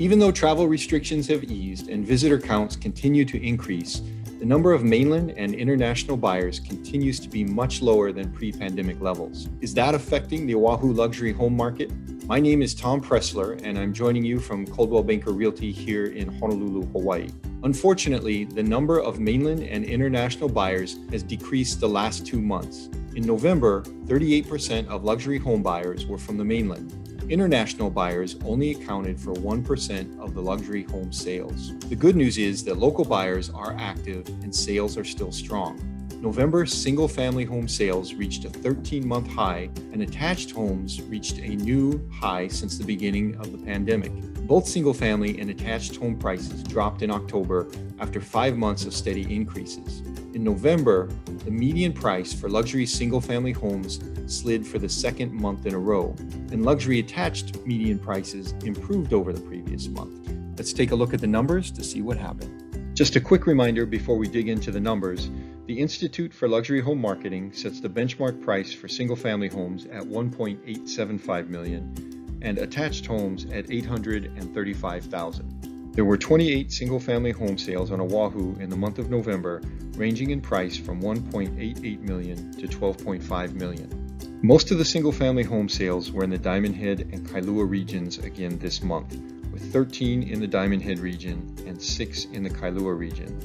Even though travel restrictions have eased and visitor counts continue to increase, the number of mainland and international buyers continues to be much lower than pre-pandemic levels. Is that affecting the Oahu luxury home market? My name is Tom Presler, and I'm joining you from Coldwell Banker Realty here in Honolulu, Hawaii. Unfortunately, the number of mainland and international buyers has decreased the last 2 months. In November, 38% of luxury home buyers were from the mainland. International buyers only accounted for 1% of the luxury home sales. The good news is that local buyers are active and sales are still strong. November single-family home sales reached a 13-month high, and attached homes reached a new high since the beginning of the pandemic. Both single-family and attached home prices dropped in October after 5 months of steady increases. In November, the median price for luxury single-family homes slid for the second month in a row, and luxury attached median prices improved over the previous month. Let's take a look at the numbers to see what happened. Just a quick reminder before we dig into the numbers, the Institute for Luxury Home Marketing sets the benchmark price for single-family homes at $1.875 million and attached homes at $835,000. There were 28 single-family home sales on Oahu in the month of November, ranging in price from $1.88 million to $12.5 million. Most of the single-family home sales were in the Diamond Head and Kailua regions again this month, with 13 in the Diamond Head region and 6 in the Kailua region.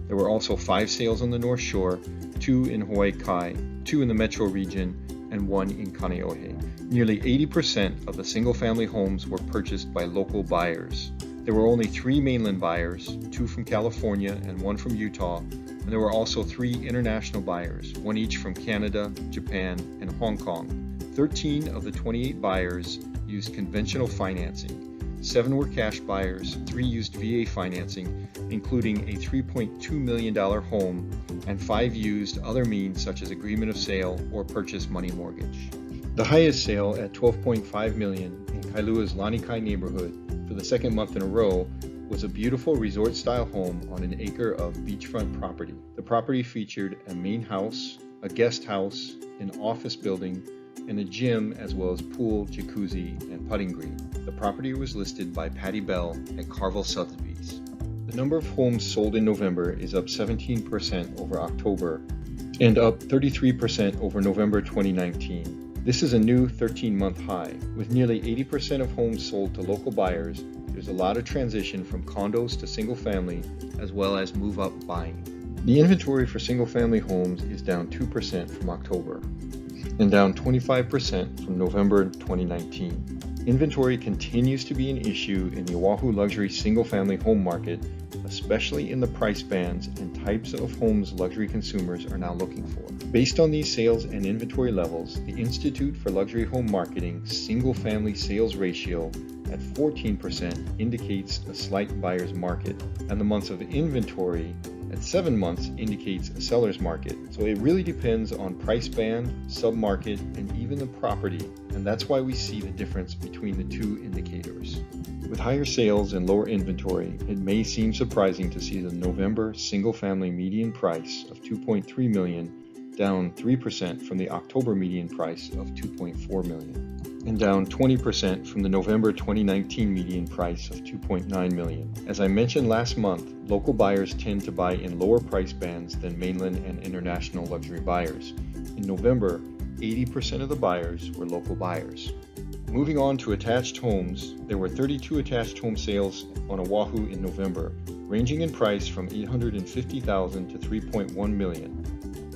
There were also 5 sales on the North Shore, 2 in Hawaii Kai, 2 in the Metro region, and 1 in Kaneohe. Nearly 80% of the single-family homes were purchased by local buyers. There were only 3 mainland buyers, 2 from California and 1 from Utah, and there were also 3 international buyers, 1 each from Canada, Japan, and Hong Kong. 13 of the 28 buyers used conventional financing. 7 were cash buyers, 3 used VA financing, including a $3.2 million home, and 5 used other means such as agreement of sale or purchase money mortgage. The highest sale at $12.5 million in Kailua's Lanikai neighborhood for the second month in a row was a beautiful resort-style home on an acre of beachfront property. The property featured a main house, a guest house, an office building, and a gym, as well as pool, jacuzzi, and putting green. The property was listed by Patty Bell at Carvel Sotheby's. The number of homes sold in November is up 17% over October and up 33% over November 2019. This is a new 13-month high. With nearly 80% of homes sold to local buyers, there's a lot of transition from condos to single-family, as well as move-up buying. The inventory for single-family homes is down 2% from October and down 25% from November 2019. Inventory continues to be an issue in the Oahu luxury single-family home market, especially in the price bands and types of homes luxury consumers are now looking for. Based on these sales and inventory levels, the Institute for Luxury Home Marketing single-family sales ratio at 14% indicates a slight buyer's market, and the months of inventory at 7 months indicates a seller's market. So it really depends on price band, sub-market, and even the property, and that's why we see the difference between the two indicators. With higher sales and lower inventory, it may seem surprising to see the November single-family median price of $2.3 million down 3% from the October median price of $2.4 million, and down 20% from the November 2019 median price of $2.9 million. As I mentioned last month, local buyers tend to buy in lower price bands than mainland and international luxury buyers. In November, 80% of the buyers were local buyers. Moving on to attached homes, there were 32 attached home sales on Oahu in November, ranging in price from $850,000 to $3.1 million.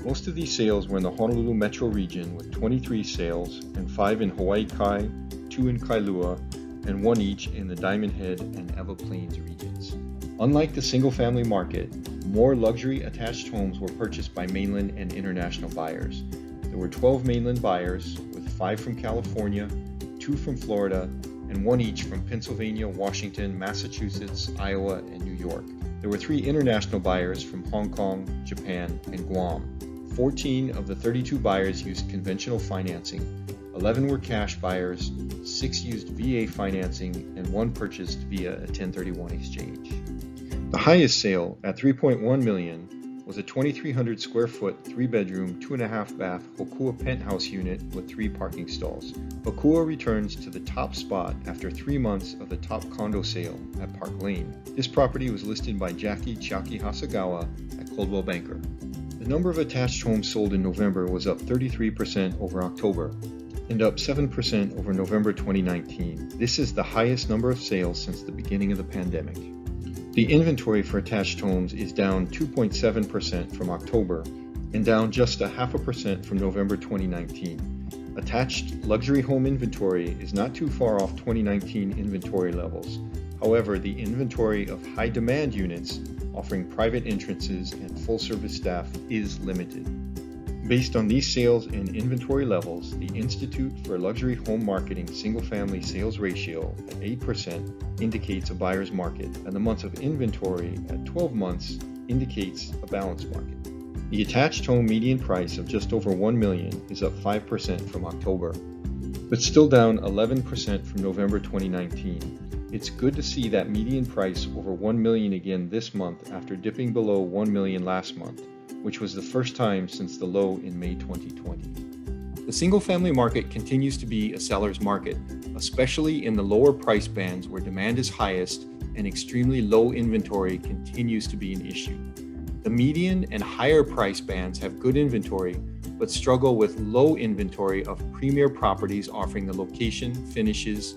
Most of these sales were in the Honolulu Metro region with 23 sales and 5 in Hawaii Kai, 2 in Kailua, and 1 each in the Diamond Head and Ewa Plains regions. Unlike the single-family market, more luxury attached homes were purchased by mainland and international buyers. There were 12 mainland buyers, with 5 from California, 2 from Florida, and 1 each from Pennsylvania, Washington, Massachusetts, Iowa, and New York. There were 3 international buyers from Hong Kong, Japan, and Guam. 14 of the 32 buyers used conventional financing, 11 were cash buyers, 6 used VA financing, and 1 purchased via a 1031 exchange. The highest sale, at $3.1 million, was a 2,300 square foot, 3-bedroom, 2.5 bath Hokua penthouse unit with 3 parking stalls. Hokua returns to the top spot after 3 months of the top condo sale at Park Lane. This property was listed by Jackie Chiaki Hasagawa at Coldwell Banker. The number of attached homes sold in November was up 33% over October and up 7% over November 2019. This is the highest number of sales since the beginning of the pandemic. The inventory for attached homes is down 2.7% from October and down just 0.5% from November 2019. Attached luxury home inventory is not too far off 2019 inventory levels. However, the inventory of high demand units offering private entrances and full service staff is limited. Based on these sales and inventory levels, the Institute for Luxury Home Marketing single-family sales ratio at 8% indicates a buyer's market, and the months of inventory at 12 months indicates a balanced market. The attached home median price of just over $1 million is up 5% from October, but still down 11% from November 2019. It's good to see that median price over $1 million again this month after dipping below $1 million last month, which was the first time since the low in May 2020. The single-family market continues to be a seller's market, especially in the lower price bands where demand is highest and extremely low inventory continues to be an issue. The median and higher price bands have good inventory, but struggle with low inventory of premier properties offering the location, finishes,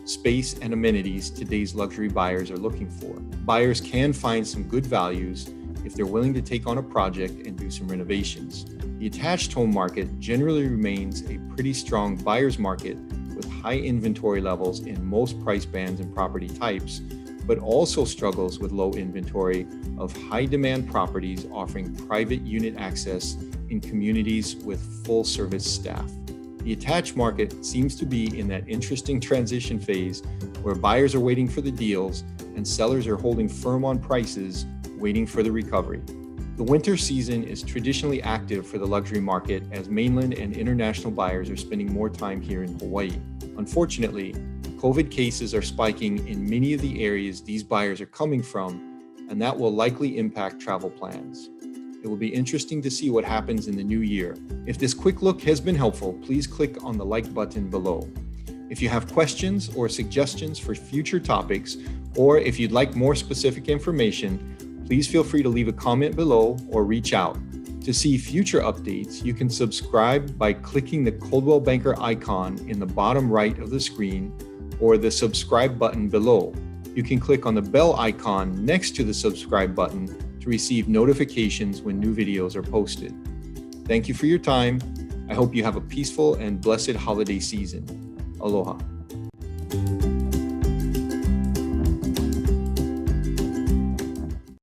space, and amenities today's luxury buyers are looking for. Buyers can find some good values if they're willing to take on a project and do some renovations. The attached home market generally remains a pretty strong buyer's market with high inventory levels in most price bands and property types, but also struggles with low inventory of high demand properties offering private unit access in communities with full service staff. The attached market seems to be in that interesting transition phase where buyers are waiting for the deals and sellers are holding firm on prices, waiting for the recovery. The winter season is traditionally active for the luxury market as mainland and international buyers are spending more time here in Hawaii. Unfortunately, COVID cases are spiking in many of the areas these buyers are coming from, and that will likely impact travel plans. It will be interesting to see what happens in the new year. If this quick look has been helpful, please click on the like button below. If you have questions or suggestions for future topics, or if you'd like more specific information, please feel free to leave a comment below or reach out. To see future updates, you can subscribe by clicking the Coldwell Banker icon in the bottom right of the screen or the subscribe button below. You can click on the bell icon next to the subscribe button to receive notifications when new videos are posted. Thank you for your time. I hope you have a peaceful and blessed holiday season. Aloha.